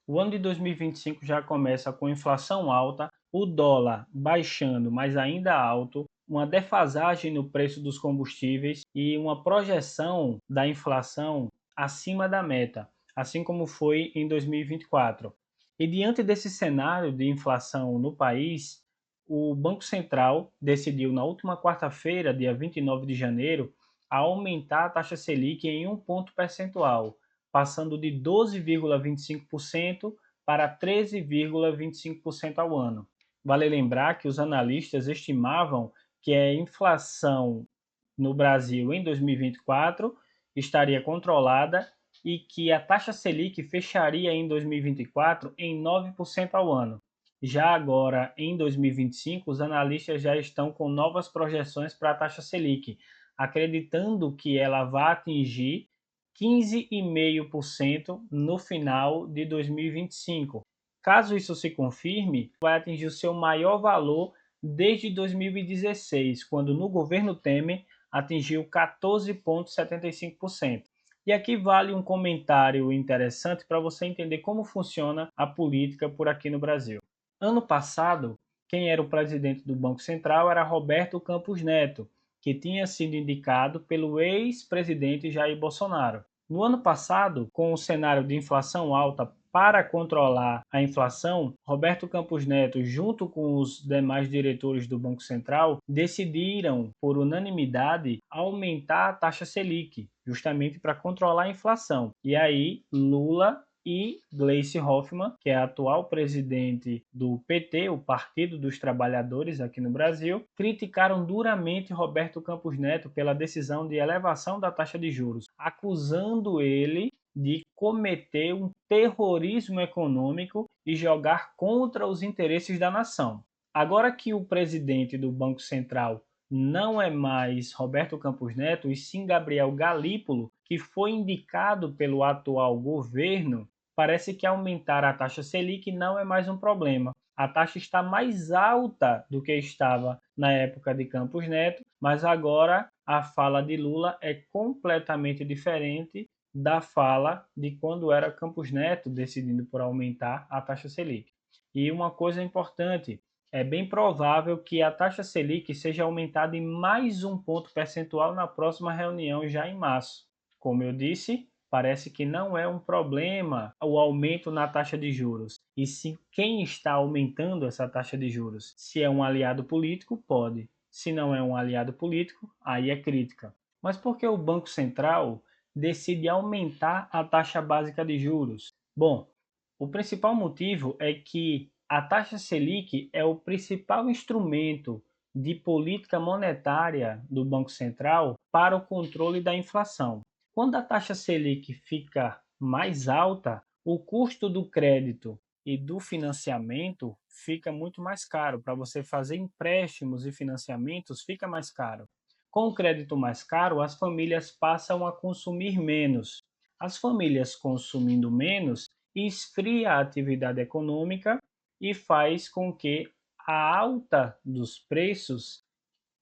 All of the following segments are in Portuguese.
O ano de 2025 já começa com inflação alta, o dólar baixando, mas ainda alto, uma defasagem no preço dos combustíveis e uma projeção da inflação acima da meta, assim como foi em 2024. E diante desse cenário de inflação no país, o Banco Central decidiu na última quarta-feira, dia 29 de janeiro, a aumentar a taxa Selic em um ponto percentual, passando de 12,25% para 13,25% ao ano. Vale lembrar que os analistas estimavam que a inflação no Brasil em 2024 estaria controlada e que a taxa Selic fecharia em 2024 em 9% ao ano. Já agora, em 2025, os analistas já estão com novas projeções para a taxa Selic, acreditando que ela vai atingir 15,5% no final de 2025. Caso isso se confirme, vai atingir o seu maior valor desde 2016, quando no governo Temer atingiu 14,75%. E aqui vale um comentário interessante para você entender como funciona a política por aqui no Brasil. Ano passado, quem era o presidente do Banco Central era Roberto Campos Neto, que tinha sido indicado pelo ex-presidente Jair Bolsonaro. No ano passado, com o cenário de inflação alta para controlar a inflação, Roberto Campos Neto, junto com os demais diretores do Banco Central, decidiram, por unanimidade, aumentar a taxa Selic, justamente para controlar a inflação. E aí, Lula e Gleisi Hoffmann, que é a atual presidente do PT, o Partido dos Trabalhadores aqui no Brasil, criticaram duramente Roberto Campos Neto pela decisão de elevação da taxa de juros, acusando ele de cometer um terrorismo econômico e jogar contra os interesses da nação. Agora que o presidente do Banco Central não é mais Roberto Campos Neto, e sim Gabriel Galípolo, que foi indicado pelo atual governo, parece que aumentar a taxa Selic não é mais um problema. A taxa está mais alta do que estava na época de Campos Neto, mas agora a fala de Lula é completamente diferente da fala de quando era Campos Neto decidindo por aumentar a taxa Selic. E uma coisa importante, é bem provável que a taxa Selic seja aumentada em mais um ponto percentual na próxima reunião, já em março. Como eu disse, parece que não é um problema o aumento na taxa de juros, e sim quem está aumentando essa taxa de juros. Se é um aliado político, pode. Se não é um aliado político, aí é crítica. Mas por que o Banco Central decide aumentar a taxa básica de juros? Bom, o principal motivo é que a taxa Selic é o principal instrumento de política monetária do Banco Central para o controle da inflação. Quando a taxa Selic fica mais alta, o custo do crédito e do financiamento fica muito mais caro. Para você fazer empréstimos e financiamentos, fica mais caro. Com o crédito mais caro, as famílias passam a consumir menos. As famílias consumindo menos, esfria a atividade econômica e faz com que a alta dos preços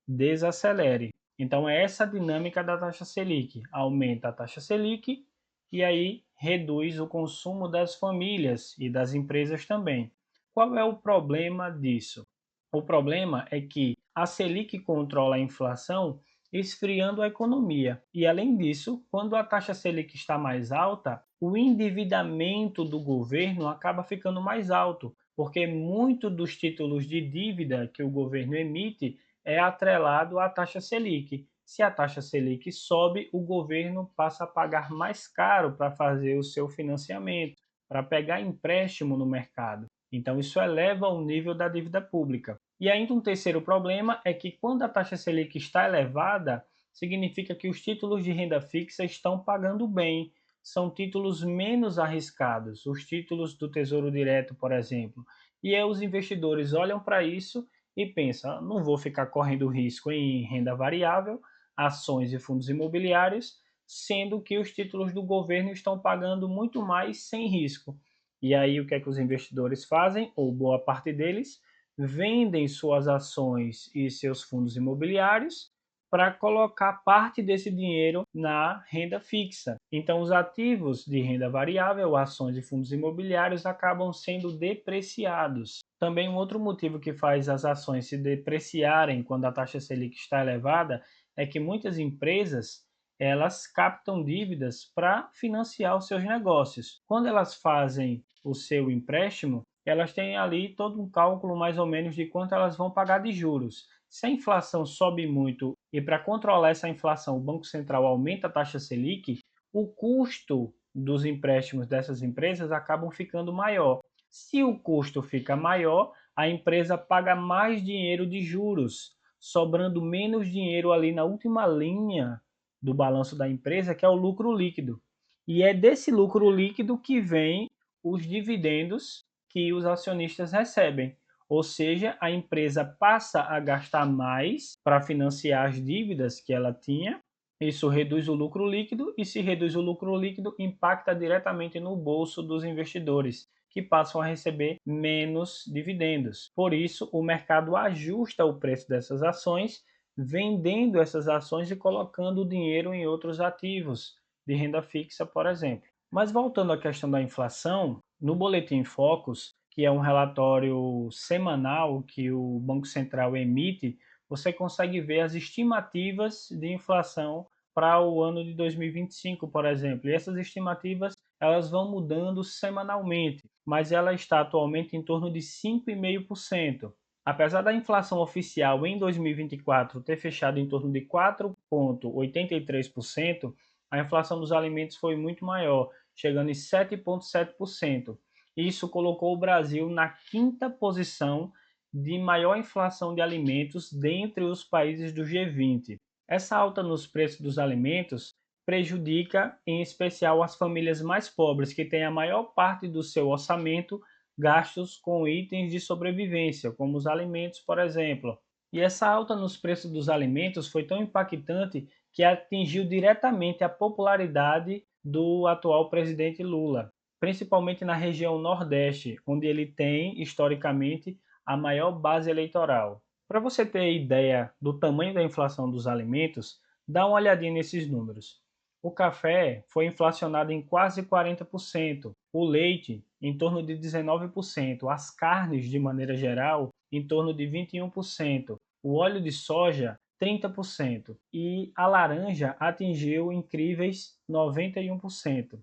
desacelere. Então, é essa a dinâmica da taxa Selic. Aumenta a taxa Selic e aí reduz o consumo das famílias e das empresas também. Qual é o problema disso? O problema é que a Selic controla a inflação esfriando a economia. E, além disso, quando a taxa Selic está mais alta, o endividamento do governo acaba ficando mais alto, porque muito dos títulos de dívida que o governo emite é atrelado à taxa Selic. Se a taxa Selic sobe, o governo passa a pagar mais caro para fazer o seu financiamento, para pegar empréstimo no mercado. Então, isso eleva o nível da dívida pública. E ainda um terceiro problema é que quando a taxa Selic está elevada, significa que os títulos de renda fixa estão pagando bem. São títulos menos arriscados, os títulos do Tesouro Direto, por exemplo. E aí os investidores olham para isso e pensam, não vou ficar correndo risco em renda variável, ações e fundos imobiliários, sendo que os títulos do governo estão pagando muito mais sem risco. E aí o que é que os investidores fazem? Ou boa parte deles vendem suas ações e seus fundos imobiliários para colocar parte desse dinheiro na renda fixa. Então, os ativos de renda variável, ações e fundos imobiliários, acabam sendo depreciados. Também um outro motivo que faz as ações se depreciarem quando a taxa Selic está elevada é que muitas empresas elas captam dívidas para financiar os seus negócios. Quando elas fazem o seu empréstimo, elas têm ali todo um cálculo mais ou menos de quanto elas vão pagar de juros. Se a inflação sobe muito e para controlar essa inflação o Banco Central aumenta a taxa Selic, o custo dos empréstimos dessas empresas acabam ficando maior. Se o custo fica maior, a empresa paga mais dinheiro de juros, sobrando menos dinheiro ali na última linha do balanço da empresa, que é o lucro líquido. E é desse lucro líquido que vem os dividendos que os acionistas recebem. Ou seja, a empresa passa a gastar mais para financiar as dívidas que ela tinha. Isso reduz o lucro líquido e, se reduz o lucro líquido, impacta diretamente no bolso dos investidores, que passam a receber menos dividendos. Por isso, o mercado ajusta o preço dessas ações, vendendo essas ações e colocando o dinheiro em outros ativos de renda fixa, por exemplo. Mas voltando à questão da inflação, no Boletim Focus, que é um relatório semanal que o Banco Central emite, você consegue ver as estimativas de inflação para o ano de 2025, por exemplo. E essas estimativas elas vão mudando semanalmente, mas ela está atualmente em torno de 5,5%. Apesar da inflação oficial em 2024 ter fechado em torno de 4,83%, a inflação dos alimentos foi muito maior, chegando em 7,7%. Isso colocou o Brasil na quinta posição de maior inflação de alimentos dentre os países do G20. Essa alta nos preços dos alimentos prejudica, em especial, as famílias mais pobres, que têm a maior parte do seu orçamento gastos com itens de sobrevivência, como os alimentos, por exemplo. E essa alta nos preços dos alimentos foi tão impactante que atingiu diretamente a popularidade do atual presidente Lula, principalmente na região Nordeste, onde ele tem, historicamente, a maior base eleitoral. Para você ter ideia do tamanho da inflação dos alimentos, dá uma olhadinha nesses números. O café foi inflacionado em quase 40%, o leite em torno de 19%, as carnes, de maneira geral, em torno de 21%, o óleo de soja 30% e a laranja atingiu incríveis 91%.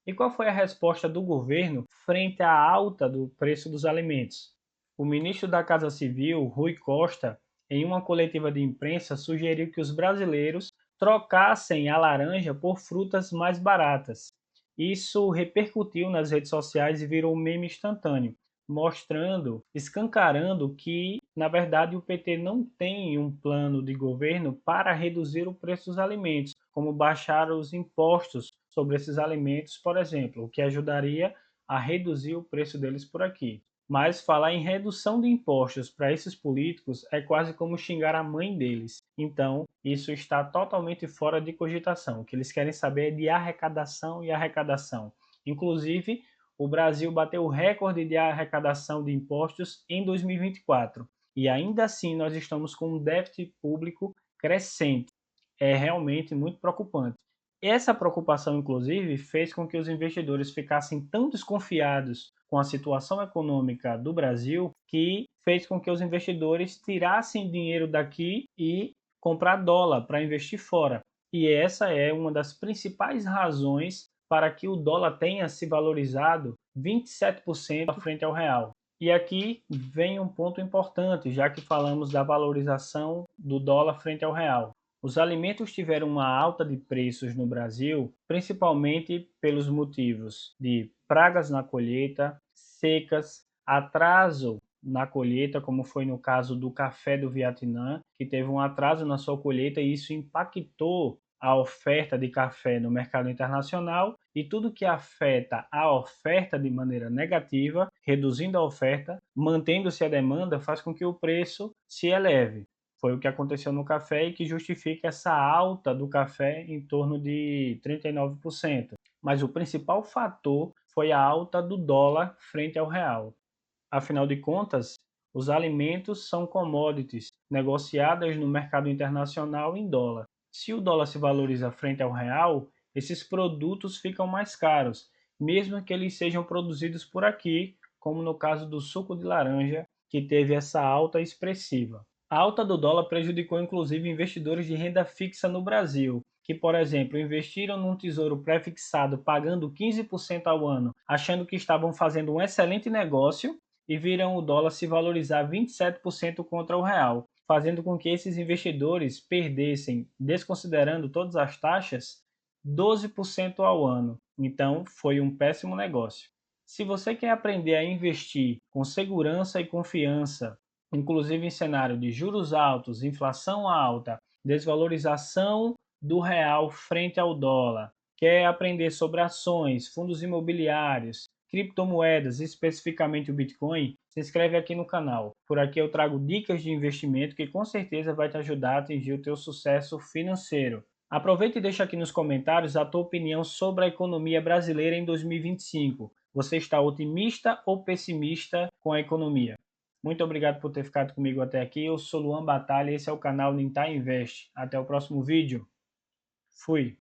E qual foi a resposta do governo frente à alta do preço dos alimentos? O ministro da Casa Civil, Rui Costa, em uma coletiva de imprensa, sugeriu que os brasileiros trocassem a laranja por frutas mais baratas. Isso repercutiu nas redes sociais e virou um meme instantâneo, mostrando, escancarando que, na verdade, o PT não tem um plano de governo para reduzir o preço dos alimentos, como baixar os impostos sobre esses alimentos, por exemplo, o que ajudaria a reduzir o preço deles por aqui. Mas falar em redução de impostos para esses políticos é quase como xingar a mãe deles. Então, isso está totalmente fora de cogitação. O que eles querem saber é de arrecadação e arrecadação. Inclusive, o Brasil bateu o recorde de arrecadação de impostos em 2024. E ainda assim, nós estamos com um déficit público crescente. É realmente muito preocupante. Essa preocupação, inclusive, fez com que os investidores ficassem tão desconfiados com a situação econômica do Brasil que fez com que os investidores tirassem dinheiro daqui e comprar dólar para investir fora. E essa é uma das principais razões para que o dólar tenha se valorizado 27% frente ao real. E aqui vem um ponto importante, já que falamos da valorização do dólar frente ao real. Os alimentos tiveram uma alta de preços no Brasil, principalmente pelos motivos de pragas na colheita, secas, atraso na colheita, como foi no caso do café do Vietnã, que teve um atraso na sua colheita e isso impactou a oferta de café no mercado internacional, e tudo que afeta a oferta de maneira negativa, reduzindo a oferta, mantendo-se a demanda, faz com que o preço se eleve. Foi o que aconteceu no café e que justifica essa alta do café em torno de 39%. Mas o principal fator foi a alta do dólar frente ao real. Afinal de contas, Os alimentos são commodities negociadas no mercado internacional em dólar. Se o dólar se valoriza frente ao real, esses produtos ficam mais caros, mesmo que eles sejam produzidos por aqui, como no caso do suco de laranja, que teve essa alta expressiva. A alta do dólar prejudicou inclusive investidores de renda fixa no Brasil, que, por exemplo, investiram num tesouro pré-fixado pagando 15% ao ano, achando que estavam fazendo um excelente negócio, e viram o dólar se valorizar 27% contra o real, fazendo com que esses investidores perdessem, desconsiderando todas as taxas, 12% ao ano. Então, foi um péssimo negócio. Se você quer aprender a investir com segurança e confiança, inclusive em cenário de juros altos, inflação alta, desvalorização do real frente ao dólar, quer aprender sobre ações, fundos imobiliários, criptomoedas, especificamente o Bitcoin, se inscreve aqui no canal. Por aqui eu trago dicas de investimento que com certeza vai te ajudar a atingir o teu sucesso financeiro. Aproveita e deixa aqui nos comentários a tua opinião sobre a economia brasileira em 2025. Você está otimista ou pessimista com a economia? Muito obrigado por ter ficado comigo até aqui. Eu sou Luan Batalha e esse é o canal Nintai Invest. Até o próximo vídeo. Fui!